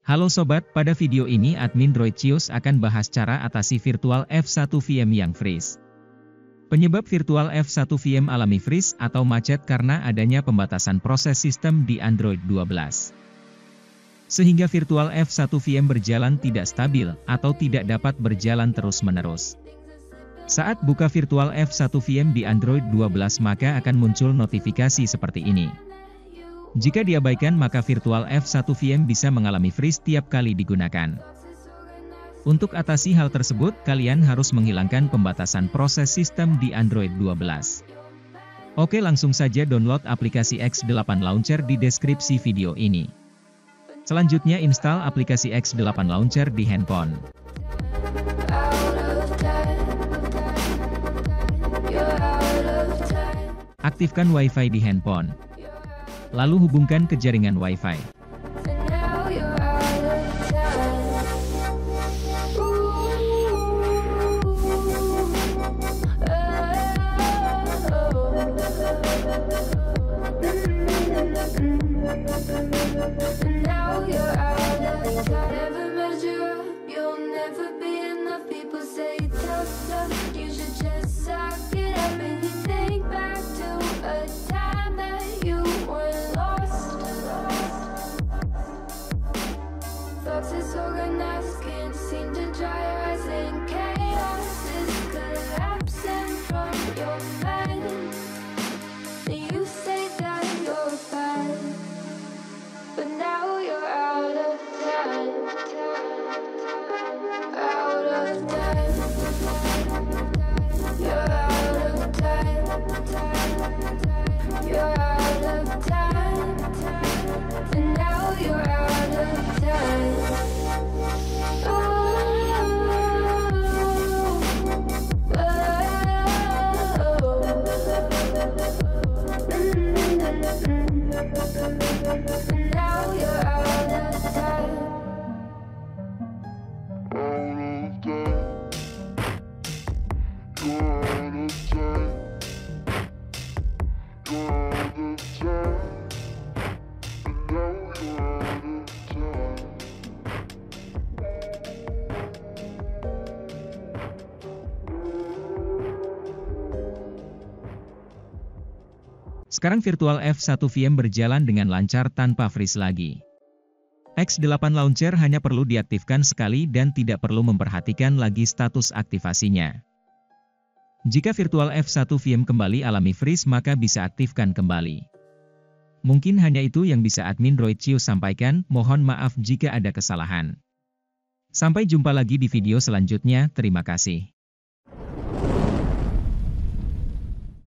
Halo sobat, pada video ini admin Droidcious akan bahas cara atasi virtual F1 VM yang freeze. Penyebab virtual F1 VM alami freeze atau macet karena adanya pembatasan proses sistem di Android 12. Sehingga virtual F1 VM berjalan tidak stabil atau tidak dapat berjalan terus-menerus. Saat buka virtual F1 VM di Android 12 maka akan muncul notifikasi seperti ini. Jika diabaikan maka virtual F1 VM bisa mengalami freeze tiap kali digunakan. Untuk atasi hal tersebut, kalian harus menghilangkan pembatasan proses sistem di Android 12. Oke, langsung saja download aplikasi X8 Launcher di deskripsi video ini. Selanjutnya install aplikasi X8 Launcher di handphone. Aktifkan Wi-Fi di handphone. Lalu hubungkan ke jaringan Wi-Fi. Sekarang virtual F1 VM berjalan dengan lancar tanpa freeze lagi. X8 Launcher hanya perlu diaktifkan sekali dan tidak perlu memperhatikan lagi status aktivasinya. Jika virtual F1 VM kembali alami freeze maka bisa aktifkan kembali. Mungkin hanya itu yang bisa admin Droidcious sampaikan, mohon maaf jika ada kesalahan. Sampai jumpa lagi di video selanjutnya, terima kasih.